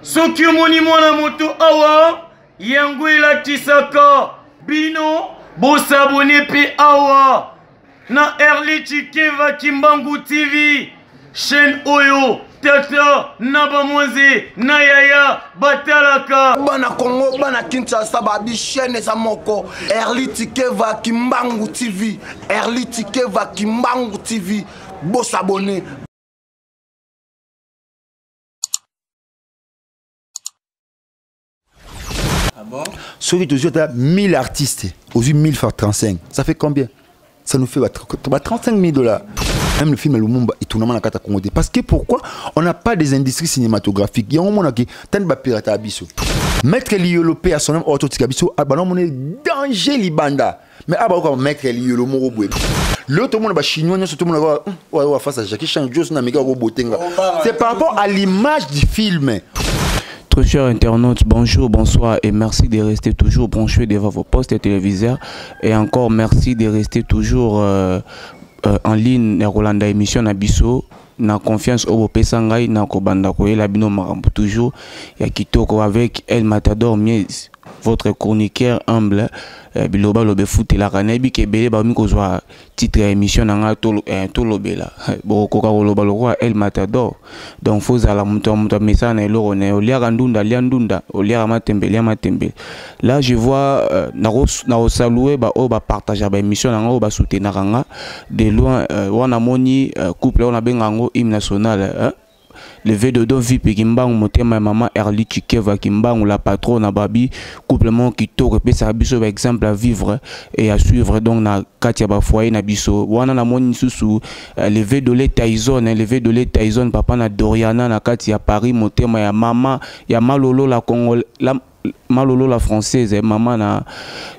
soki omoni mwana moto awa yango elatisaka bino bosabone pe awa na Early Chikeva Kimbangu TV chaîne oyo tata na bamwaze na yaya batalaka bana Congo bana Kinshasa babi chaîne za moko Early Chikeva Kimbangu TV Early Chikeva Kimbangu TV bosabone. Ah bon? Ceux qui te disent 1000 artistes, aux 1000 fois 35, ça fait combien? Ça nous fait 35 000 $. Même le film Lumumba est tournement à Kata Congo. Parce que pourquoi on n'a pas des industries cinématographiques? Il y a un moment qui tant de pirate à Abisso. Mettre l'IOLOP à son nom autotique Abisso, on est danger Libanda. Mais après, mettre l'IOLO l'autre monde chinois, tout le monde va face à Jackie Chan, c'est par rapport à l'image du film. Très chers internautes, bonjour, bonsoir et merci de rester toujours branchés devant vos postes téléviseurs. Et encore merci de rester toujours en ligne dans Rolanda émission Nabiso. Na confiance au Pesangai, na Kobanda Koyela Bino Marambo toujours. Ya Kitoko avec El Matador Mies, votre chroniqueur humble. Biloba lobe foot la kanebi ke bele ba mi ko zwa titre émission nanga to lobela boko ka loba lo roi El Matador. Donc faut za la muto mesa na eloro ne olia ndunda liandunda olia matembele matembele. Là je vois na saluer ba o ba partager ba émission nanga o ba soutenir nga de loin wana moni couple on a bengango hymne national le V2 VIP Kimbangu motema maman Early Chikeva Kimbangu la patronne Babi couplement qui toque pe sa biso exemple à vivre et à suivre donc na Katia ba foyer na biso wana na moni susu le V2 Tyson le V2 Tyson papa na Doriana na Katia Paris motema ya mama ya Malolo la Congo la Malolo la française maman na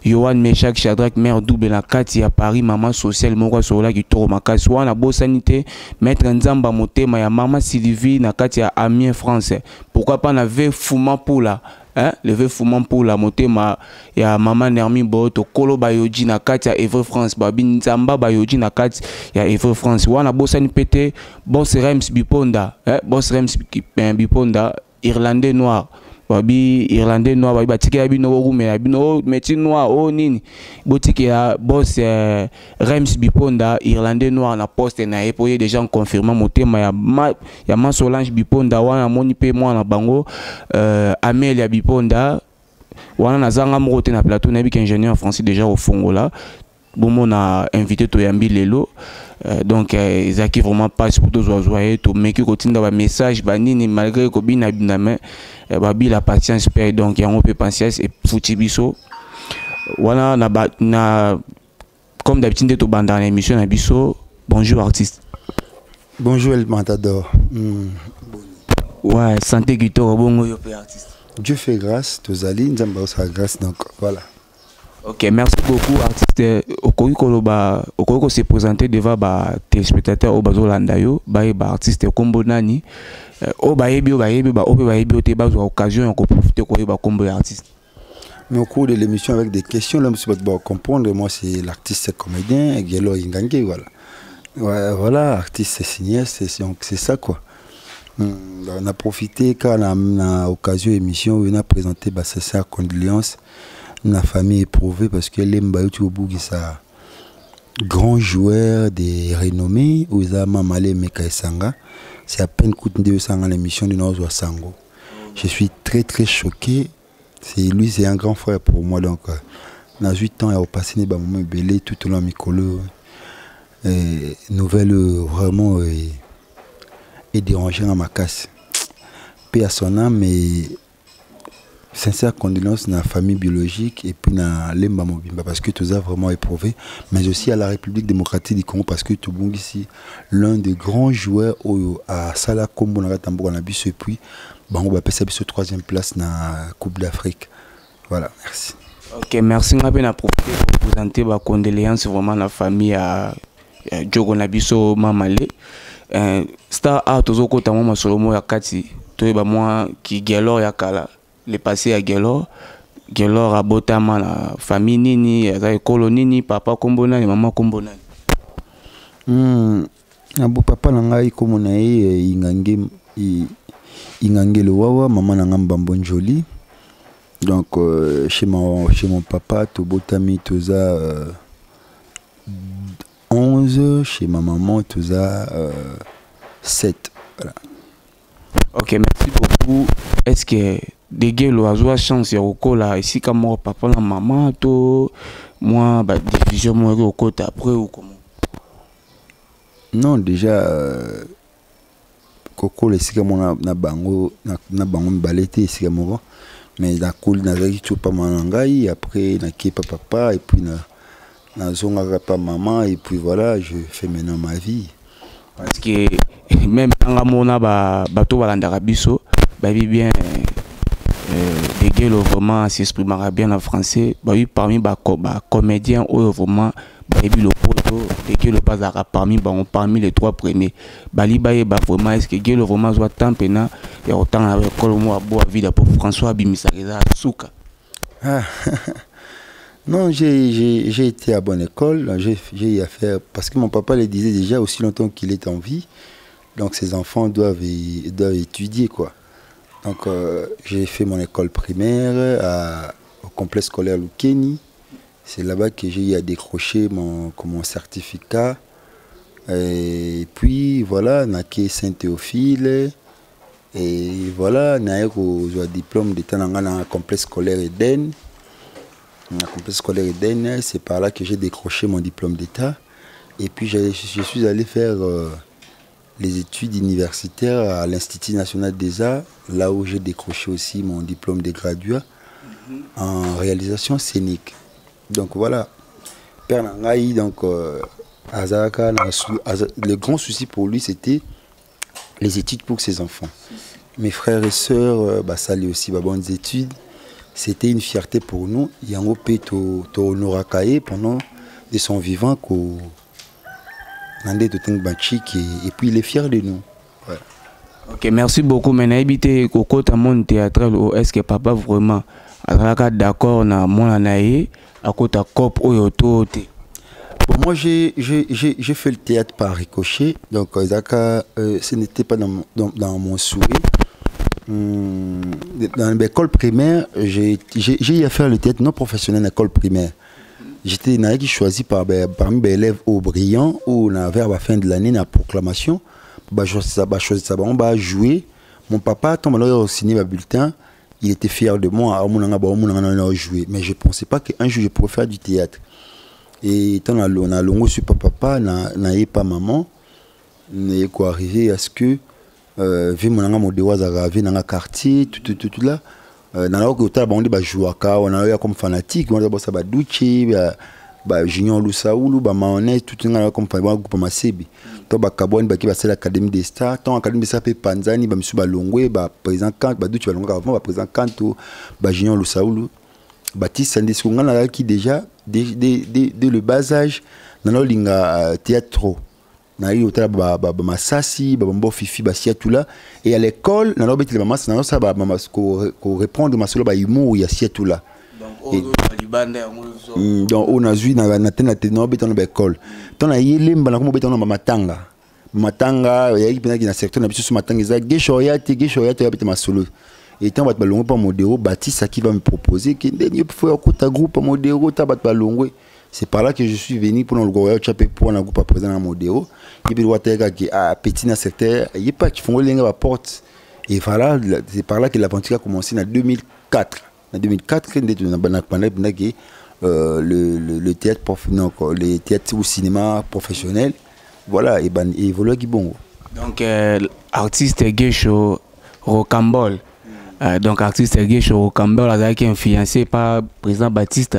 Yohan Meshak Shadrach mère double na Kati à Paris maman sociale moko sola qui toro makasi wana bo sanité maître Nzamba motema ya maman Sylvie na Kati à Amiens France pourquoi pas na ve Fuma Poula hein le ve Fuma Poula motema ya maman Nermi Boto Kolo Bayoji na Kati à Evre France babi Nzamba Bayoji na Kati ya Evre France wana bo sanité Boss Rems Biponda Boss Rems Biponda irlandais noir babi irlandais noir babi batike ya bino rume ya bino métier noir o nini botike ya boss Rems Biponda irlandais noir na poste na epoye déjà confirmé motema ya Solange Biponda wana moni pe moi na bango Amélia Biponda wana nazanga moko na plateau na bi ingénieur français déjà au Fongola bon on a invité to yambi lelo donc ils acquis vraiment pas pour tous oiseaux to mais qui continue d'avoir message banini malgré que bina biname babi la patience paye donc il y a un peu patience et fouti biso voilà na comme d'habitude to banda dans l'émission na biso bonjour artiste bonjour El Matador ouais santé guitare bongo yo pe artiste Dieu fait grâce tozali nzamba sa grâce donc voilà. Ok, merci beaucoup artiste. Okoko se présenter devant ba téléspectateurs au bazo landayo, ba artiste kombo nani. O ba yebi ba o te bazo occasion on profiter ko ba kombo artiste. Mais au cours de l'émission avec des questions là monsieur va comprendre moi c'est l'artiste comédien Gelo Ingange voilà. Ouais, voilà, artiste c'est signé c'est ça quoi. On a profité quand on a occasion émission où on a présenté ba sincère condoléances la famille éprouvée parce que Lemba Yotubougui ça grand joueur de renommée Ouzama Malé Mekaisanga c'est à peine coûte de sang à l'émission de Nozo Sango. Je suis très très choqué. C'est un grand frère pour moi donc dans 8 ans il a passé des moments belé tout au long Mikolo nouvelle vraiment et dérangeant à ma casse. Paix à son âme mais sincère condoléances à la famille biologique et puis à Lemba Mobimba parce que tout ça vraiment éprouvé, mais aussi à la République démocratique du Congo parce que tout le monde ici, l'un des grands joueurs à Sala Kombo na Tambour na biso et puis on va passer sur 3e place dans la Coupe d'Afrique. Voilà, merci. Ok, merci. On va profiter pour présenter ma condoléances vraiment à la famille à Djogo Nabiso Mamale. Star Art Ozoko Tamoma Solomo Yakati, toi moi qui galore Yakala. Les passés à Gelor a botama la famille nini à école nini papa kombona et maman kombona abo papa nanga ikomo na ingange Ingangelo Wawa, maman Nangam Bambon Joli. Donc, chez mon papa, Tobotami, Toza 11, chez ma maman, Toza 7. Voilà. Ok, merci beaucoup. Est-ce que des gars l'oiseau chance au là ici comme moi papa la maman to moi bah division moi au côté après ou comment? Non, déjà Coco ici comme on na bango balete ici comme moi mais la cool na zaki tu pas manangai après na kepa papa et puis na zonga pas maman et puis voilà je fais maintenant ma vie. Parce que même quand on a bateau balanda biso bah bien les gars vraiment s'exprimera bien en français bah oui parmi comédiens ou vraiment bah le poto les gars le pas parmi les 3 premiers bali bah vraiment est-ce que gars vraiment soit tant pena et autant avec col moi boa vie pour François Bimisareza Souka. Non, j'ai été à bonne école, j'ai eu à faire parce que mon papa le disait déjà aussi longtemps qu'il est en vie. Donc ses enfants doivent étudier quoi. Donc j'ai fait mon école primaire au complexe scolaire Lukeni. C'est là-bas que j'ai eu à décrocher mon certificat. Et puis voilà, naqué Saint-Théophile. Et voilà, j'ai eu un diplôme d'état dans le complexe scolaire Eden. Le complexe scolaire Eden, c'est par là que j'ai décroché mon diplôme d'état. Et puis je suis allé faire les études universitaires à l'Institut national des arts, là où j'ai décroché aussi mon diplôme de graduat en réalisation scénique. Donc voilà, Père Nangaï, donc Azaka, le grand souci pour lui c'était les études pour ses enfants. Mes frères et sœurs, ça allait aussi bonnes études. C'était une fierté pour nous. Yango Peto Honorakaye pendant de son vivant et puis il est fier de nous. Ouais. Ok, merci beaucoup. Mais n'habitez qu'au côté monde théâtral, est-ce que papa vraiment d'accord na mon anaïe à côté cop ou autorité? Bon, moi j'ai fait le théâtre par ricochet, donc ce n'était pas dans mon souhait. Dans l'école primaire, j'ai eu à faire le théâtre non professionnel à l'école primaire. J'étais choisi parmi les élèves au brillant où vers la fin de l'année la proclamation on va jouer. Mon papa quand on a signé le bulletin, il était fier de moi jouer, mais je pensais pas qu'un jour je pourrais faire du théâtre. Et tant on a longo sur papa n'a pas maman, n'est quoi arrivé à ce que vu mon devoir à dans le quartier tout là. Dans le cas jouer on a comme fanatique on a ça junior Lusaoulou mayonnaise tout comme groupe Masebi to kabone c'est l'académie des stars ton académie des stars Panzani monsieur Balongwe président Kant Douchi Balongwe avant président Kant junior Lusaoulou Baptiste Sandis ngana qui déjà dès le bas âge dans le théâtre na eu au masasi babambo fifi basia tout là et à l'école na lobeti maman na ça ba maman ko répondre masolo ba humour ya sia tout là donc on a vu na tena tena beti na école ton na yelemba na ko beti na matanga ya ki na secteur na biso sur matanga za gesho ya te ya beti masolo et tant bat balongo pa modéro Baptiste qui va me proposer que il faut écouter groupe modéro ta bat balongo. C'est par là que je suis venu pour le Goya Chapé pour un groupe à présent à Modéo. Et puis, petit dans secteur, il n'y a pas qui font la porte. Et voilà, c'est par là que l'aventure a commencé en 2004. En 2004, le théâtre le théâtre ou cinéma professionnel, voilà, et évolue qui bon. Donc, artiste gay show Rocambole. Donc, artiste gay show Rocambole, qui est influencé par président Baptiste.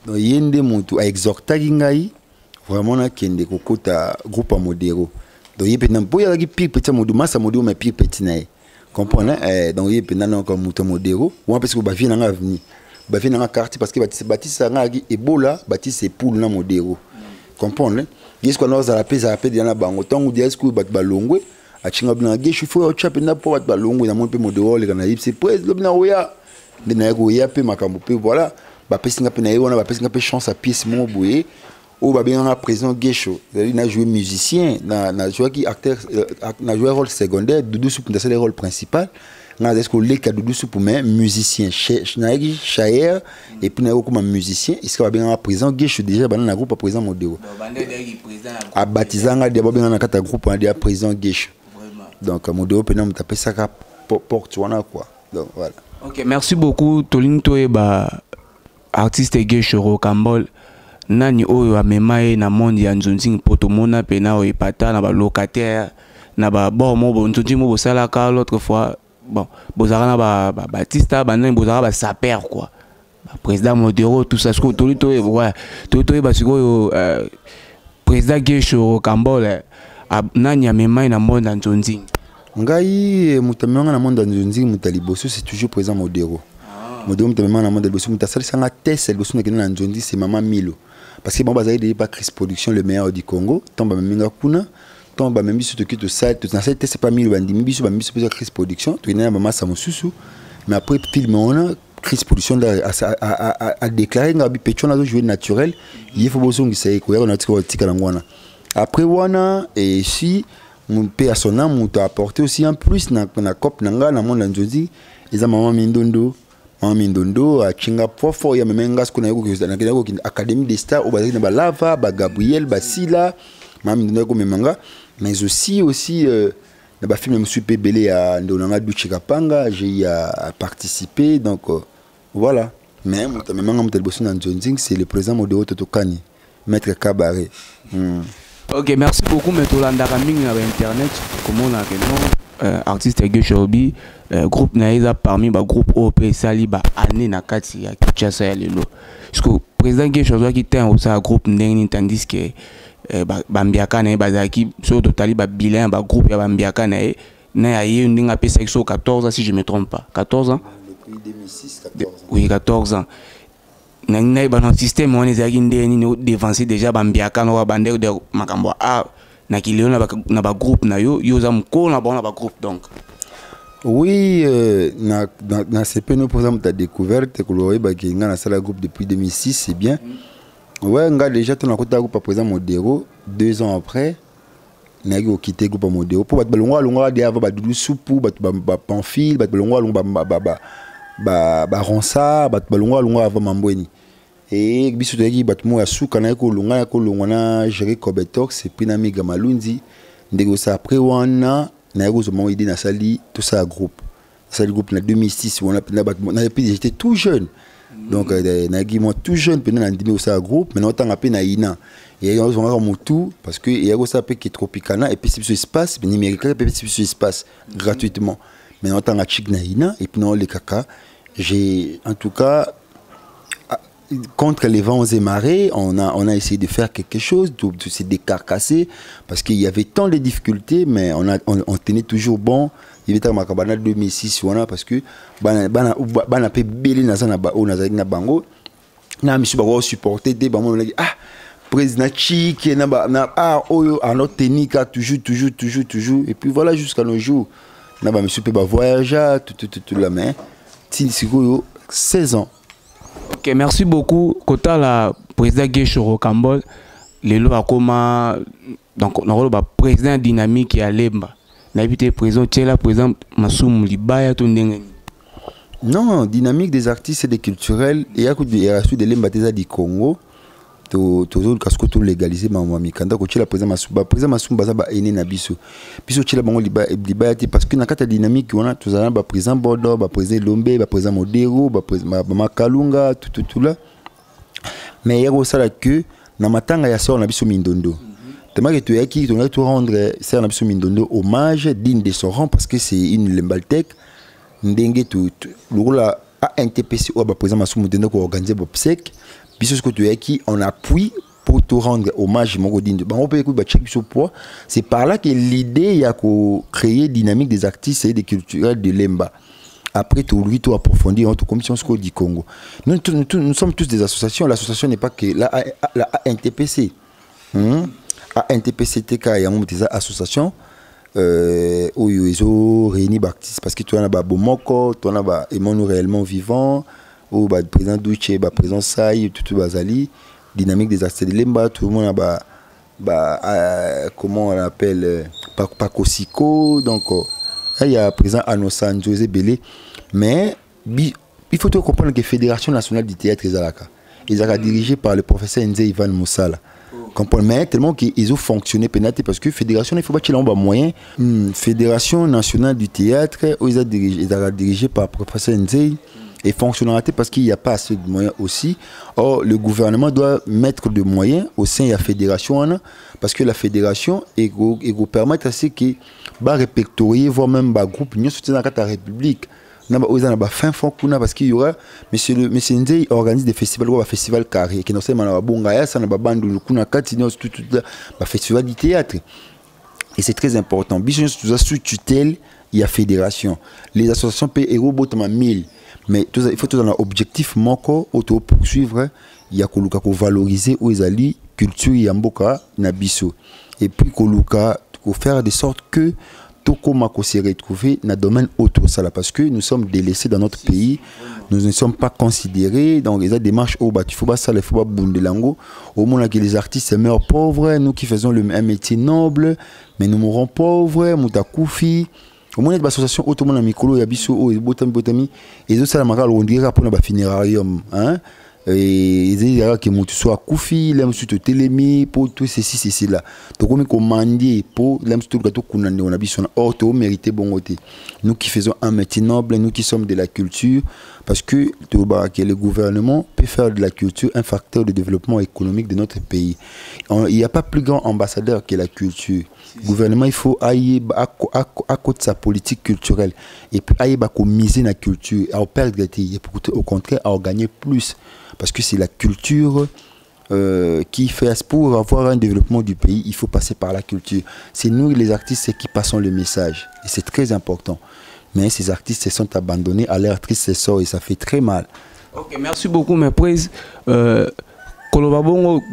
Donc yende montu a exhortaki ngai vraiment na kende kokota groupe à modéro. Donc yé pendant pour y pire petit modéro massa modéro mais pire petit na. Comprenez donc yé pendant na comme modéro ou parce que ba vie na avenir. Ba vie na quartier parce que Baptiste ngaki Ebola Baptiste c'est pour na modéro. Comprenez? Qu'est-ce qu'on a appelé dans la bango tant ou est-ce que bat balongwe a chinga bina ge chauffeur au chapé na pour bat balongwe na mon pe modéro le kana c'est près le bina oya. De na go ya pe makambo pe voilà. Bapesi nga pe na yona bapesi nga pe chance à pièce mo boye ou bah bien président Guécho il a joué musicien na joué qui acteur na joué rôle secondaire Doudou Soup dans le rôle principal na est-ce que les cas Doudou Soup mais musicien naigi Chayer et puis na comme musicien est-ce que bah bien président Guécho déjà bah na groupe président Modéo a baptisé nga de bah bien na kata groupe on dit président Guécho donc Modéo peut nous taper ça porte wana quoi donc voilà. OK, merci beaucoup Tolin Toeba artiste Guécho Rocambole nani oyo amemaye na monde ya nzonzing poto mona pena o epata na ba locataire na ba bon mo bon nzonzing mo bosala ka l'autre fois bon bozara na ba Batista banani bozara ba saper quoi président Modéro tout ça ce que tolito ouais tolito ba siko président Guécho Rocambole nani amemaye na monde ya nzonzing ngai mutamanga na monde ya nzonzing mutaliboso c'est toujours président Modéro. Modéro mutamanga na monde ya liboso mutasali sanga test liboso na kena na nzonzing c'est Maman Milo. Parce que bon bazali de pas Chris Production le meilleur du Congo tomba minga kuna tomba même biso to kito site to na site c'est pas mille bandi biso ba biso Chris Production to ina mama samususu mais après film on a Chris Production a déclaré ngabi pecho na jouer naturel il faut bosongi c'est ko na tika tika ngwana après wana et si mon père son nom t'a apporté aussi en plus na cop nanga na monde nzozi eza Maman Mindondo Mindondo a chinga fofo ya memenga ce qu'on a eu na académie des stars au bazali na ba Lava ba Gabriel ba Sila Maman Mindondo ko memanga mais aussi na ba film monsieur Pebele à ndonanga Duchi Kapanga j'ai participé donc voilà mais memanga mutel bosso na Nzonzing c'est le président Modéro Totokani maître Kabaré. OK, merci beaucoup mais tolandaka mingi na internet comment on a que artiste Guécho groupe naïza parmi ba groupe OP sali ba année na kati ya Kinshasa ya lelo parce que président Guécho qui tient au sa groupe ndenge tandis que bambiaka na bazaki so totali ba bilan ba groupe ya bambiaka na ya ndinga pesa 14 ans si je me trompe pas 14 ans depuis 2006 14 ans oui 14 ans na ba système on ezaki ndeni no dévancer déjà bambiaka no bande de makambo na kilio na ba groupe na yo za mko na ba groupe donc. Oui, dans CP, nous, par exemple, tu as découvert que nous avons un groupe depuis 2006, c'est bien. Ouais, on a déjà ton groupe par exemple Modéro, 2 ans après, on a quitté le groupe Modéro. Pour battre le longa, il y avait Doudou Soupou, Pamphile, battre le longa, Ronsa, battre le longa avant Mambweni. Et biso teki battu mo asu kana ko longa na géré Cobetox et puis na mi Gamalundi. Ndego ça après wana na heureusement idée na sali tout ça groupe en 2006 on a j'étais tout jeune donc na moi tout jeune pendant na ndimi ça groupe maintenant tant appelé na ina et on va tout parce que il y a ça qui est tropicana et puis c'est espace numérique et puis c'est espace gratuitement maintenant tant chic na ina et puis non les caca j'ai en tout cas contre les vents et marées, on a essayé de faire quelque chose, de se décarcasser, parce qu'il y avait tant de difficultés, mais on tenait toujours bon. Il y avait en 2006, parce que on pu belé na bango, na monsieur ba supporter des bango président chic na oyo à notre technique toujours et puis voilà jusqu'à nos jours. Na ba monsieur peut voyager tout la main. Tin 16 ans. OK, merci beaucoup. Kota la président Guécho Rocambole, les lois comme donc on a le président dynamique à Lemba. N'habité président Tchela président Massoum Libaya tout ndenge. Non, dynamique des artistes et des culturels et à côté de Lemba du Congo. Toujours parce que tout légalisé maman mikanda ko Tchela président Massoum baza ba ene na biso. Biso Tchela bango Libaya parce que na kata dynamique on a tous ba président Bordeaux, ba président Lombe, ba président Modéro, ba président Makalunga tout là. Mais hier ça là que na matanga ya sort na biso Mindondo. Tellement que tu es qui on a tout rendre ça na biso Mindondo hommage digne de son rang parce que c'est une lembaltec ndenge tout la NTPC ou ba président Massoum Modéro ko organiser obsèque. Puisque tu es qui on appuie pour te rendre hommage c'est par là que l'idée il y a créer dynamique des artistes et des culturels de Lemba après tout lui tout approfondir notre commission du Congo nous sommes tous des associations l'association n'est pas que la NTPC NTPC TK il y a des associations où ils ont réuni des artistes parce que tu en as Bomoko tu en as Emmanuel réellement vivant ou président Douche président Saï tout Bazali dynamique des artistes de Lemba, tout le monde a comment on appelle Pakosiko, donc il y a présent Anosan, José Belé, mais il faut comprendre que la Fédération nationale du théâtre ils sont dirigés par le professeur Nze Ivan Moussala. Mais tellement qu'ils ont fonctionné pénaté parce que fédération il faut pas qu'il y ait un moyen. Fédération nationale du théâtre ils sont dirigés par le professeur Nze et fonctionnera parce qu'il n'y a pas assez de moyens aussi. Or le gouvernement doit mettre des moyens au sein de la fédération parce que la fédération permet à ce que va répertorier voire même un groupe union soutien dans la République. Fin fond parce qu'il y aura monsieur Nze organise des festivals ou un festival carré qui non seulement bongaya ça na bandu kuna katino tout festival du théâtre et c'est très important biso sous tutelle il y a fédération les associations paient héros botama 1000 mais il faut tout dans l'objectif moko auto poursuivre il y a koluka ko valoriser aux ali culture ya mboka na biso et puis koluka ko faire de sorte que comment se retrouver dans le domaine autour ça là parce que nous sommes délaissés dans notre pays, nous ne sommes pas considérés donc il y a des démarches au bas il faut pas ça il faut pas bundelango au moment que les artistes meurent pauvres nous qui faisons un métier noble mais nous mourons pauvres mutakoufi au moins l'association autrement mikolo ya biso o botami et ça la makala on dirait pour na funérarium hein et il y a que tu sois koufi l'aime surtout télémi pour tout ceci là donc on commander pour l'aime surtout que tout kunande on a besoin auto mérité bon côté nous qui faisons un métier noble nous qui sommes de la culture parce que le gouvernement peut faire de la culture un facteur de développement économique de notre pays il n'y a pas plus grand ambassadeur que la culture le gouvernement il faut aller à côté de sa politique culturelle et puis aller miser la culture à perdre au contraire à gagner plus parce que c'est la culture qui fait pour avoir un développement du pays il faut passer par la culture c'est nous les artistes qui passons le message et c'est très important mais ces artistes se sont abandonnés à leur triste sort et ça fait très mal. Ok, merci beaucoup mes prises. Le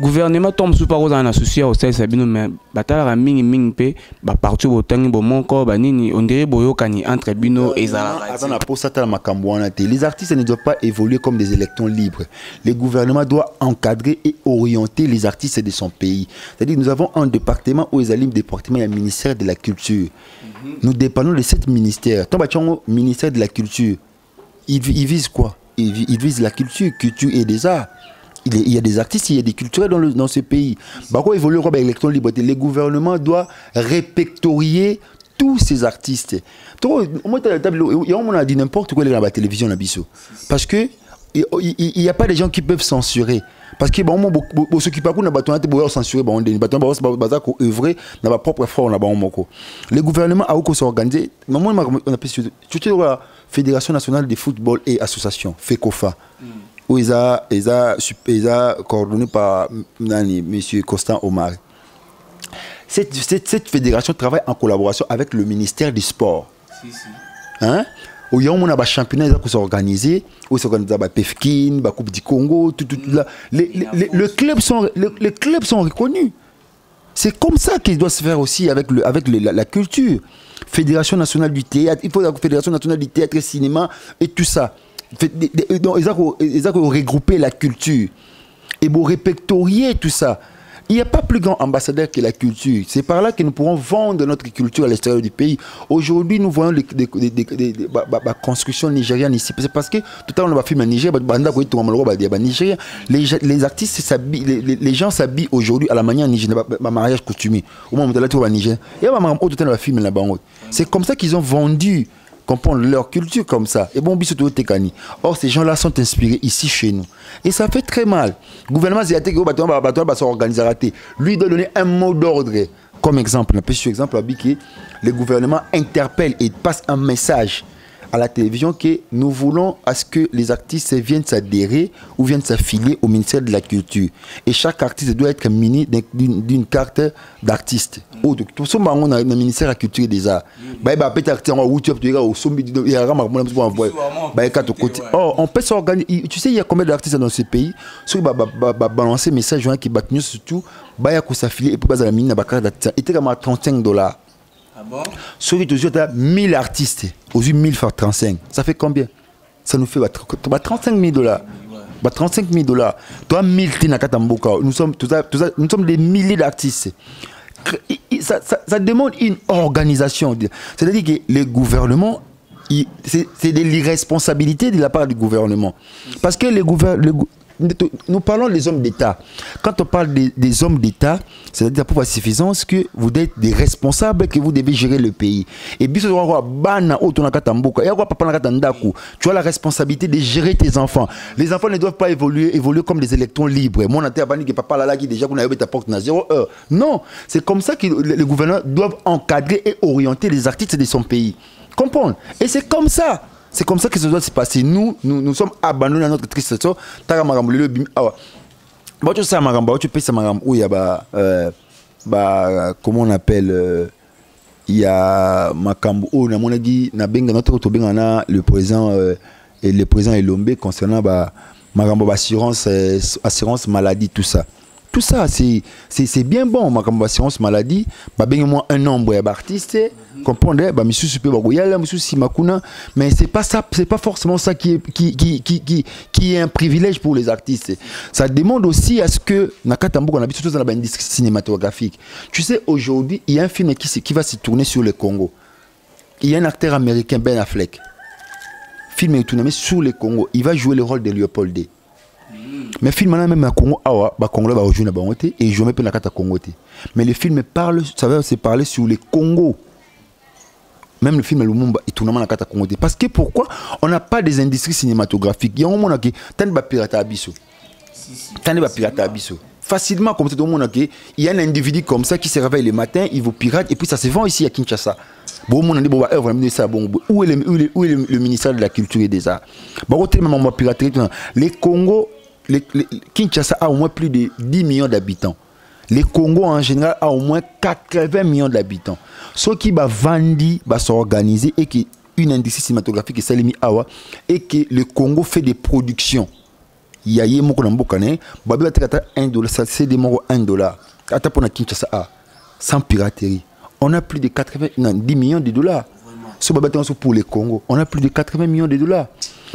gouvernement tombe sous parole en associé au sein Sabino mais batala mingi pe ba parti botangi bomoko ba nini on dirait boyokani entre bino et Zala. Attends pour ça ta makambo wana te. Les artistes ne doivent pas évoluer comme des électrons libres. Le gouvernement doit encadrer et orienter les artistes de son pays. C'est-à-dire nous avons un département où les département il y a ministère de la culture. Nous dépendons de 7 ministères. Ton bachongo ministère de la culture. Il vise quoi? Il vise la culture et des arts. Il y a des artistes, il y a des culturels dans ce pays. Pourquoi évoluer comme électron libre? Le gouvernement doit répertorier tous ces artistes. On a dit n'importe quoi dans la télévision. Parce que il n'y a pas de gens qui peuvent censurer. Parce que ceux qui parlent de censurer, œuvrer dans ma propre forme. Le gouvernement a s'organisé. On appelle la Fédération nationale de football et association, FECOFA. Où ils ont coordonné par M. Constant Omar. Cette fédération travaille en collaboration avec le ministère du Sport. Hein? Où il y a un championnat qui s'est organisé, où s'est organisé la PEFKIN, la Coupe du Congo, tout là. Les clubs sont reconnus. C'est comme ça qu'il doit se faire aussi avec la culture. Fédération nationale du théâtre, il faut la Fédération nationale du théâtre et cinéma et tout ça. Ils ont regroupé la culture et pour répertorier tout ça. Il n'y a pas plus grand ambassadeur que la culture. C'est par là que nous pourrons vendre notre culture à l'extérieur du pays. Aujourd'hui, nous voyons la construction nigériane ici. C'est parce que tout à l'heure, on a fait un Niger, les artistes s'habillent, les gens s'habillent aujourd'hui à la manière nigérienne, mariage coutumier. Au moment où on est au Niger, c'est comme ça qu'ils ont vendu. Comprendre leur culture comme ça. Et bon, or, ces gens-là sont inspirés ici chez nous. Et ça fait très mal. Le gouvernement asiatique va s'organiser. Lui doit donner un mot d'ordre. Comme exemple, le gouvernement interpelle et passe un message à la télévision que nous voulons à ce que les artistes viennent s'adhérer ou viennent s'affilier au ministère de la Culture. Et chaque artiste doit être muni d'une carte d'artiste. Tout ça, on a le ministère de la Culture et des Arts. On peut s'organiser. Tu sais, il y a combien d'artistes dans ce pays? Ceux qui vont balancer un message qui va surtout, il faut s'affilier et pour la mine, il y a $35. Ah bon? Sur les 1000 artistes, aux 1000 fois 35, ça fait combien? Ça nous fait $35 000. 35 000 $. Toi, 1000 Tinakamboka. Nous sommes des milliers d'artistes. Ça demande une organisation. C'est-à-dire que les gouvernements, c'est de l'irresponsabilité de la part du gouvernement. Parce que nous parlons des hommes d'État. Quand on parle des hommes d'État, c'est-à-dire pour la suffisance que vous êtes des responsables, que vous devez gérer le pays. Et puis, tu as la responsabilité de gérer tes enfants. Les enfants ne doivent pas évoluer comme des électrons libres. Mon papa là qui déjà qu'on a ta porte à 0 heure. Non, c'est comme ça que les gouvernants doivent encadrer et orienter les artistes de son pays. Comprendre. Et c'est comme ça. C'est comme ça que ça doit se passer. Nous sommes abandonnés à notre triste sort. Comment on appelle il y a Makambo, le président Elombe concernant Makambo assurance maladie, tout ça. Tout ça, c'est bien bon, ma assurance maladie. Moi, un nombre d'artistes, comprendre, mais c'est pas ça, c'est pas forcément ça qui est un privilège pour les artistes. Ça demande aussi à ce que, on a surtout dans l'industrie cinématographique. Tu sais, aujourd'hui, il y a un film qui va se tourner sur le Congo. Il y a un acteur américain, Ben Affleck. Film est tourné sur le Congo. Il va jouer le rôle de Léopold D. Mais le film même à Congo, Congo va rejoindre la Bangote et je ne vais pas la Congo. Mais le film ça va se parler sur le Congo. Même le film Lumumba est tourné dans la Congo. Parce que pourquoi on n'a pas des industries cinématographiques? Il y a un moment qui tant de pirates à Abisso. Facilement, comme tout le monde, il y a un individu comme ça qui se réveille le matin, il vous pirate et puis ça se vend ici à Kinshasa. Où est le ministère de la Culture et des Arts? Les Congo, Kinshasa a au moins plus de 10 millions d'habitants. Les Congo en général a au moins 80 millions d'habitants. Ce qui va vendre, va s'organiser et qui une industrie cinématographique et que le Congo fait des productions. Il y a $1, c'est des $1. Kinshasa sans piraterie. On a plus de 10 millions de dollars. Pour le Congo, on a plus de 80 millions de dollars.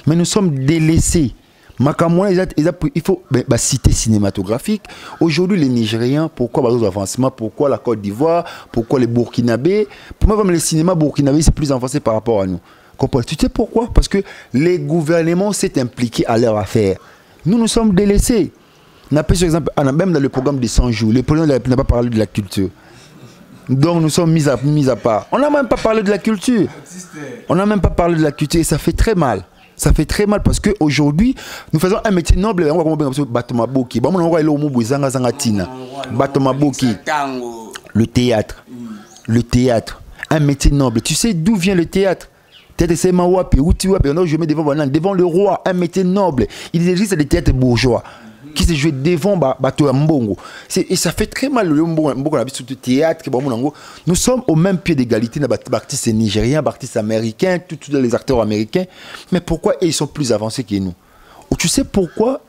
Mais nous sommes délaissés. Il faut citer cinématographique. Aujourd'hui, les Nigériens, pourquoi les avancements, pourquoi la Côte d'Ivoire, pourquoi les Burkinabés? Pour moi, même le cinéma burkinabé, c'est plus avancé par rapport à nous. Tu sais pourquoi? Parce que les gouvernements s'est impliqués à leur affaire. Nous sommes délaissés. On a par exemple, même dans le programme de 100 jours, le président n'a pas parlé de la culture. Donc nous sommes mis à part. On n'a même pas parlé de la culture. On n'a même pas parlé de la culture et ça fait très mal. Ça fait très mal parce qu'aujourd'hui, nous faisons un métier noble. Le théâtre. Le théâtre. Un métier noble. Tu sais d'où vient le théâtre? Je mets devant le roi, un métier noble. Il existe des théâtres bourgeois qui se jouent devant Bato Mbongo. Et ça fait très mal le théâtre. Nous sommes au même pied d'égalité avec les artistes nigériens, les artistes américains, tous les acteurs américains. Mais pourquoi ils sont plus avancés que nous? Tu sais pourquoi?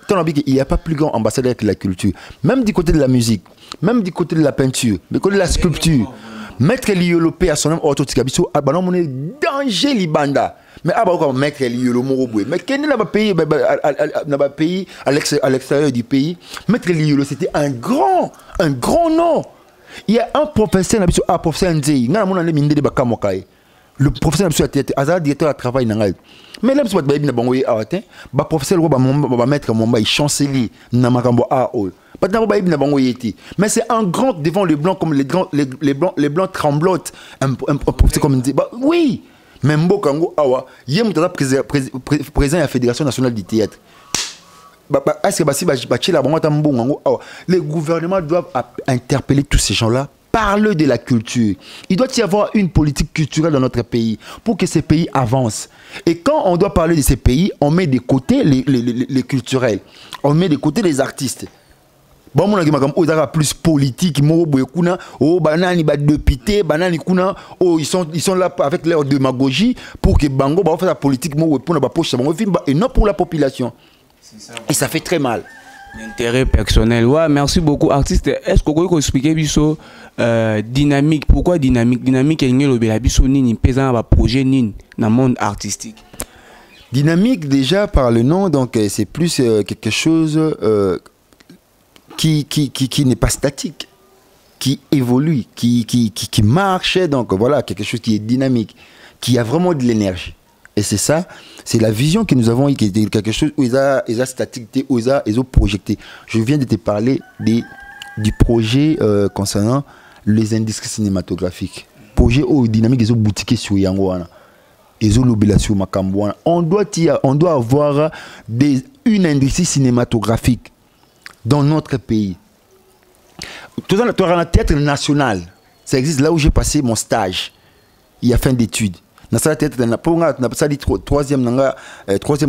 Il n'y a pas plus grand ambassadeur que la culture. Même du côté de la musique, même du côté de la peinture, du côté de la sculpture. Maître Liolopé à son nom autotikabiso a banon monnaie danger libanda. Mais maître Liolo Moroboué. Mais quel est le pays à l'extérieur du pays? Maître Liolo, c'était un grand nom. Il y a un professeur, professeur Nzei, le professeur a directeur à travail. Mais là, le professeur va mettre mon chancelier mais c'est un grand devant les blancs comme les blancs tremblotent. Comme oui, mais Mbokango Awa, président de la Fédération nationale du théâtre. Les gouvernements doivent interpeller tous ces gens-là. Parle de la culture. Il doit y avoir une politique culturelle dans notre pays pour que ces pays avancent. Et quand on doit parler de ces pays, on met de côté les culturels. On met de côté les artistes. Bon, mon plus politique, ils sont là avec leur démagogie pour que Bango fasse la politique et non pour la population. Et ça fait très mal. L'intérêt personnel. Ouais, merci beaucoup, artiste. Est-ce que vous pouvez expliquer biso dynamique? Pourquoi dynamique? Dynamique est le biso nini pesant un projet nini dans le monde artistique. Dynamique, déjà, par le nom, donc c'est plus quelque chose qui n'est pas statique, qui évolue, qui marche, donc voilà, quelque chose qui est dynamique, qui a vraiment de l'énergie. Et c'est ça, c'est la vision que nous avons eue, qui est quelque chose où ils ont statique, où ils ont projeté. Je viens de te parler du projet concernant les industries cinématographiques. Projet où dynamique, ils ont boutiqué sur Yangoana. Ils ont l'obligation Makambouana. On doit avoir une industrie cinématographique dans notre pays. Tu as un théâtre national. Ça existe là où j'ai passé mon stage. Il y a fin d'études. Dans le théâtre, troisième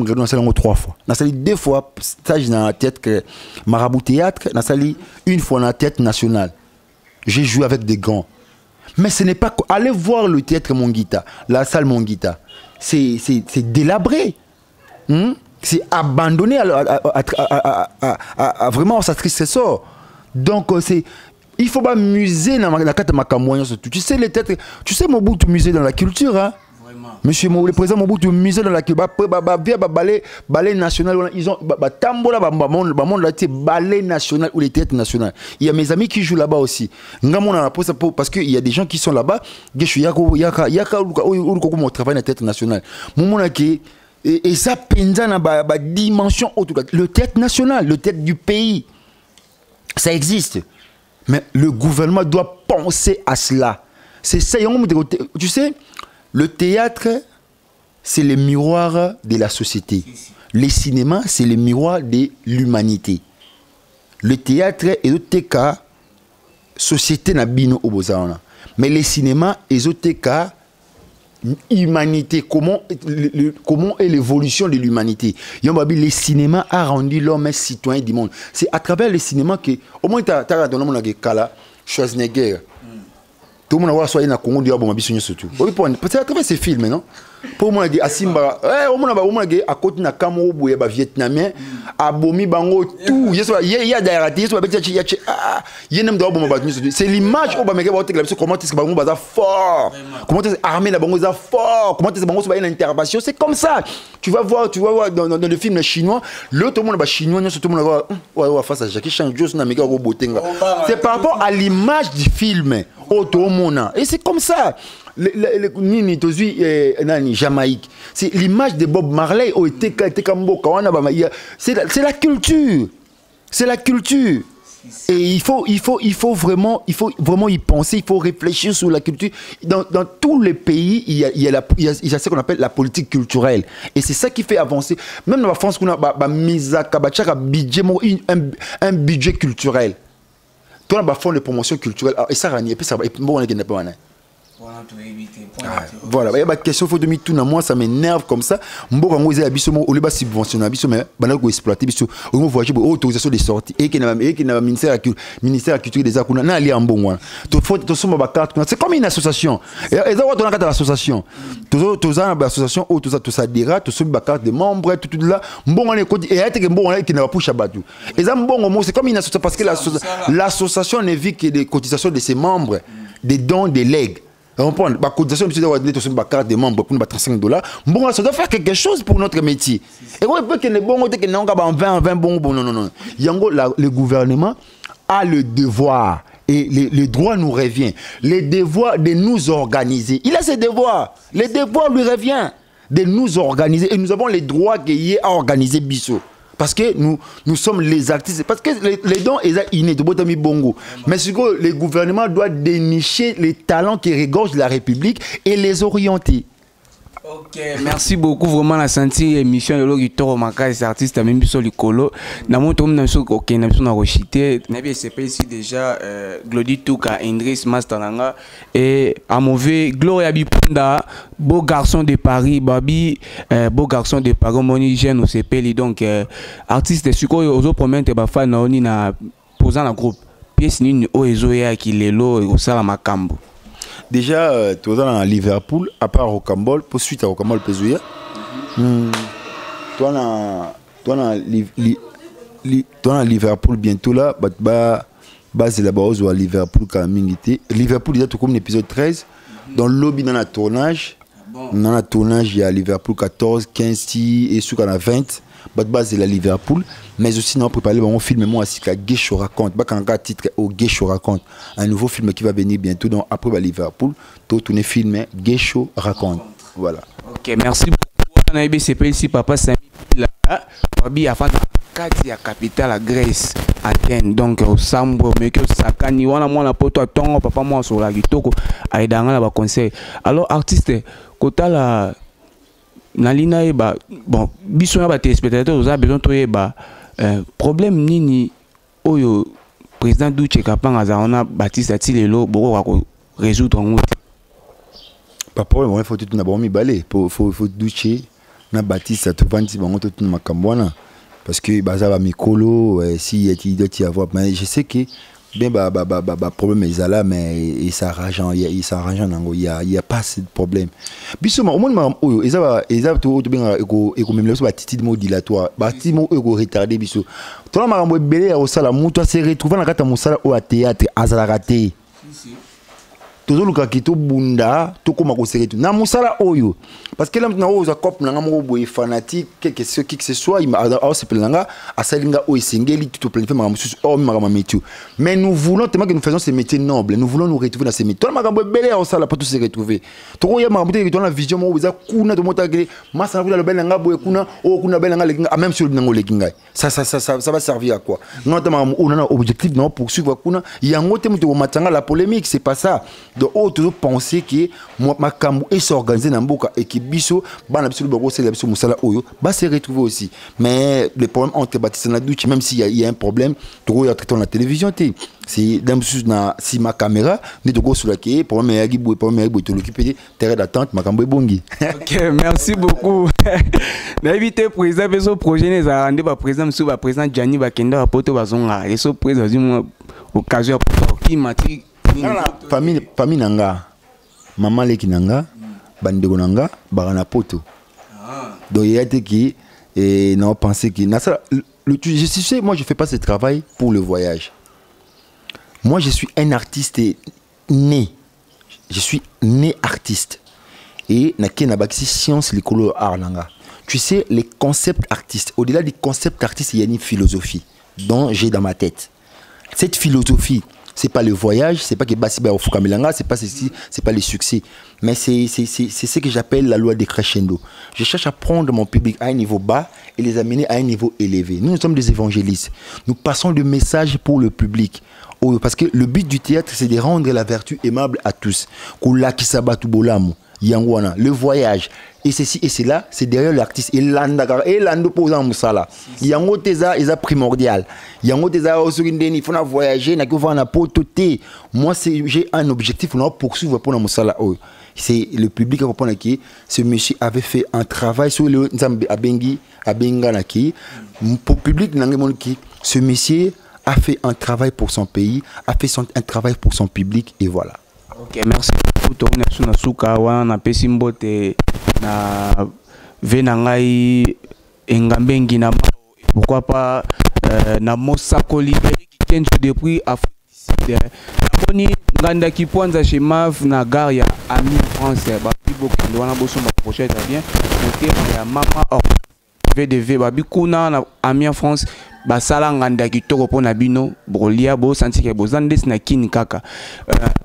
gradation, dans le 3 fois. Dans le 2 fois, stage dans le théâtre Marabout Théâtre. Dans le une fois dans le théâtre national. J'ai joué avec des grands. Mais ce n'est pas... Allez voir le théâtre Monguita, la salle Monguita. C'est délabré. C'est abandonné à vraiment sa tristesseur. Donc, il faut pas muser dans la carte Makamouan surtout. Tu sais, les têtes... Tu sais, Mobutu musée dans la culture, hein? Monsieur le président Mobutu musée dans la culture. Ballet national, ils ont tambola ballet national ou les théâtres nationales. Il y a mes amis qui jouent là-bas aussi. Parce qu'il y a des gens qui sont là-bas. Il y a mon travail dans le théâtre national. Et ça pendant la dimension autre. Le théâtre national, le théâtre du pays, ça existe. Mais le gouvernement doit penser à cela. C'est ça. Tu sais, le théâtre, c'est le miroir de la société. Le cinéma, c'est le miroir de l'humanité. Le théâtre est le cas société na bino obozaona. Mais le cinéma est le cas humanité. Comment est l'évolution de l'humanité? Le cinéma a rendu l'homme citoyen du monde. C'est à travers le cinéma que, au moins, tu as dans le monde Kala, Schwarzenegger. Tout le monde a soigné na Congo dia bon biso surtout. C'est à travers ces films, non? Pour moi a Simba, au monde a côté na Cameroun boye ba vietnamien, abomi bango tout. Il y a d'arrêter, c'est l'image au Bameke ba te comment est-ce que bango baza fort. Comment est-ce armée na bango za fort. Comment est-ce que bango so ba une intervention, c'est comme ça. Tu vas voir dans le film chinois, l'autre monde ba chinois surtout monde va face à Jackie Chan Joss na mega botenga. C'est par rapport à l'image du film. Et c'est comme ça. Jamaïque. C'est l'image de Bob Marley. C'est la culture. C'est la culture. Et il faut vraiment y penser, il faut réfléchir sur la culture. Dans tous les pays, il y a ce qu'on appelle la politique culturelle. Et c'est ça qui fait avancer. Même dans la France, on a un budget culturel. Tu as un fonds de promotion culturelle. Et ça, voilà, il y a des questions, il faut demi tout dans moi, ça m'énerve comme ça. Mboka ngo eza biso mo oleba subventionner biso mais bana ko exploiter biso on voyager pour autorisation de sortie et qui n'a ministère de la culture des arts na ali en bon to faut to somba ba carte c'est comme une association et ça on a l'association tous une association ou tout ça dira to somba carte de membres tout là mbongo ne et être que mbongo qui n'a pas pusha batu et ça mbongo c'est comme une association parce que l'association ne vit que des cotisations de ses membres, des dons, des legs. On prend la cotisation de carte des membres pour $35. Bon, ça doit faire quelque chose pour notre métier. Et on peut que les bons, que non, 20 bons, non. Le gouvernement a le devoir et le droit nous revient. Le devoir de nous organiser. Il a ses devoirs. Le devoir lui revient de nous organiser et nous avons le droit à organiser Bissot. Parce que nous sommes les artistes. Parce que les dons sont innés. Mais ce que le gouvernement doit dénicher les talents qui regorgent la République et les orienter. Ok, merci beaucoup. Vraiment, la senti émission de l'Ogitoro Maka, ces artistes, même sur le colo. Dans mon tour, nous sommes ok, nous sommes rochité. Nous avons ici déjà Glody Touka, Indris Mastananga et à mauvais Gloria Bipunda, beau garçon de Paris, Babi, beau garçon de Paris, Moni Jeune au CPL. Donc, artiste, ce qu'on aux autres promènes, tu vas faire na posant la groupe. Pièce ni oezoya qui les lots au Salamakambo. Déjà, tu es à Liverpool, à part Rocambole, pour suite à Rocambole, Pézouya. Tu es à Liverpool bientôt là, base là-bas ou à Liverpool quand même. Liverpool, déjà, tout comme l'épisode 13, dans le lobby dans le tournage. On a un tournage, il y a Liverpool 14, 15, 6 et sur 20. Bad base c'est la Liverpool, mais aussi nous avons préparé un film moi aussi que Geisho raconte, pas qu'un titre au Geisho raconte, un nouveau film qui va venir bientôt donc après Liverpool, tout tourner film Geisho raconte. Voilà. OK, merci beaucoup. On a BCP ici papa Samy là, Babi a fait la capitale la Grèce, Athènes, donc au Sambo mais que Sakani wana moi la poto tongo papa moi sur la kitoko aidanga ba conseil. Alors artiste kota la Nalina eba bon biso na ba téléspectateurs oza besoin to eba problème nini oyo président Douche Kapanga za ona Baptiste Atilelo boko ko résoudre ngoti pas problème il faut tout na bomi balé faut Douche na Baptiste to vandi bango to na makambwana parce que baza ba mikolo si il doit y avoir mais je sais que bien problème est là mais il s'arrange il y a pas assez de problème biso au moins oyo eza to bien eko même le titi de dilatoire bati mo eko retardé biso to na makambo ebele au sala muto se retrouver na kata musala au théâtre azala raté tozoluka kito bunda to koma ko seretu na musala oyo parce que là na oza cop na ngamo boy fanatique quelque chose qui que ce soit il a se pelanga asalinga o singeli tout planifier makambo susu o makambo métier mais nous voulons tellement que nous faisons ces métiers nobles nous voulons nous retrouver dans ces métiers to makambo belé au sala pour tous se retrouver to ya makambo te na vision mo oza kuna to mota gele masa na belanga boy kuna o kuna belanga lekinga même sur nango lekinga ça va servir à quoi non on a un objectif non poursuivre kuna yango te muto matanga la polémique c'est pas ça. Donc, toujours penser que ma kamou est s'organiser dans Mboka et que biso, bana biso le bogo c'est la biso musala oyo, bah se retrouver aussi. Mais le problème entre Baptiste Nadouche, même s'il y a un problème, tu vois traiter la télévision, c'est d'un na si ma caméra, ni de go sur la quai, problème yagi boy, problème yagi boy, tu l'occuper terrain d'attente, ma kambo bongi. OK, merci beaucoup. N'invité président beso projet les a rendu ba président monsieur ba président Gianni Bakenda poto bazonga, et so président occasion pour qui mati famille nanga maman leki nanga bandeko nanga barana poto donc il y a été qui et non penser que je sais moi je fais pas ce travail pour le voyage. Moi je suis un artiste né, je suis né artiste et na baxi science les couleurs art nanga. Tu sais les concepts artistes, au-delà des concepts artistes il y a une philosophie dont j'ai dans ma tête. Cette philosophie c'est pas le voyage, c'est pas que Bassiba au Fukamelanga, c'est pas ceci, c'est pas le succès, mais c'est ce que j'appelle la loi des crescendo. Je cherche à prendre mon public à un niveau bas et les amener à un niveau élevé. Nous sommes des évangélistes. Nous passons le message pour le public. Parce que le but du théâtre, c'est de rendre la vertu aimable à tous. Le voyage et ceci et cela c'est derrière l'artiste et l'ando posant musala yango teza est primordial yango teza osukindeni faut voyager na ko na pototé moi j'ai un objectif on poursuivre pour na musala c'est le public qui comprend que ce monsieur avait fait un travail sur le nzambe abenga na ki pour public nangemon ki ce monsieur a fait un travail pour son pays a fait un travail pour son public et voilà. OK, merci beaucoup. Tourner sur na suka wana pesi mbote na venangai engambengi na pourquoi pas na mosako libéré qui tient depuis Afrique. Boni nganda ki ponza chez Mav na gare ya Ami France ba piboki wana boso ma prochaine bien. Noter ya mama VDV babi kuna na Ami France basala nganda kitoko pona bino brolia bo senti ke bozandes na kini kaka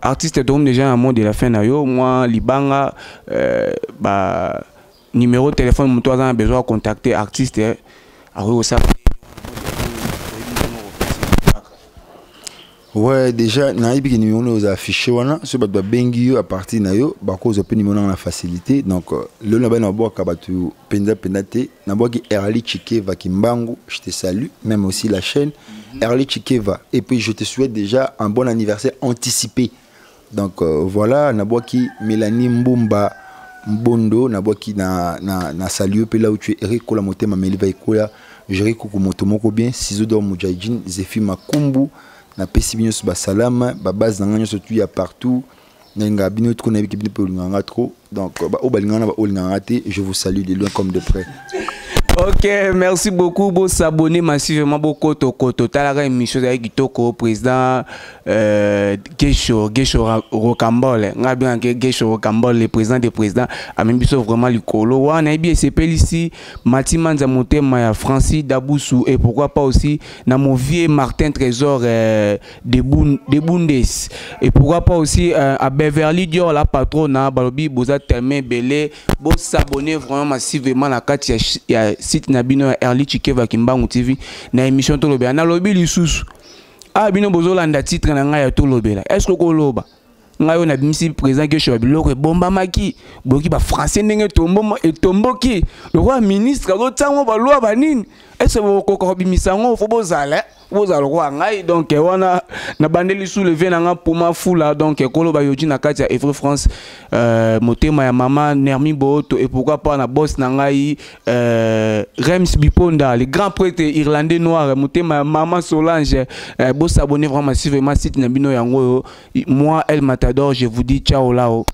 artiste dom déjà un mot de la fin na yo moi libanga ba numéro de téléphone mon toi a besoin de contacter artiste au ça. Ouais, déjà na ibi numéro nous affiché wana so ba bengi yo à partir na yo ba cause pe numéro na facilité donc le na ba na boka batu pendate na boki Erli Chikeva Kimbangu, je te salue même aussi la chaîne Erli Chikeva et puis je te souhaite déjà un bon anniversaire anticipé. Donc voilà na boki Mélanie Mbumba Mbondo na boki na salut pe là où tu es Eric Kola Motema Meliva Ikola Jericho Kumotomoko bien Sizodo Mujahideen Zefi Makumbu na pesi bino ba salama ba base na nganya surtout ya partout nga bino to na biki bino pe nganga trop donc ba o balingana ba o nganga te je vous salue de loin comme de près. Ok, merci beaucoup. Vous s'abonner massivement beaucoup au Talara émission avec Kitoko président Gesho Rocambole. On a bien que Gesho Rocambole le président des présidents a même biso vraiment le colo. On a bien s'appelle ici Matimanza Motema Francis Daboussou et pourquoi pas aussi dans mon vieux Martin Trésor de Bundes et pourquoi pas aussi à Beverly Dior la patronne Balobi Boza Telme Belé. Vous s'abonner vraiment massivement la carte ya site Nabino Early Chikeva Kimbangu TV na émission to lobe na lobi lisusu ah bino bozolanda titre na nga ya to lobela est-ce que ko loba ngayo na bimisi président que choba biloko bomba maki boki ba français ndenge tombo et tomboki le roi ministre lo tango ba loi ba nini est-ce que ko bimisa ngo fo bozala bozala ko ngai donc wana na bandeli soulever na nga pour ma foula donc kolo ba yoji na kati ya Evre France motema ya mama Nermi Boto et pourquoi pas na boss na ngai Rems Biponda le grand prêtre irlandais noir motema ya mama Solange bo s'abonner vraiment massivement site na bino yango moi El Matador je vous dis ciao là-haut.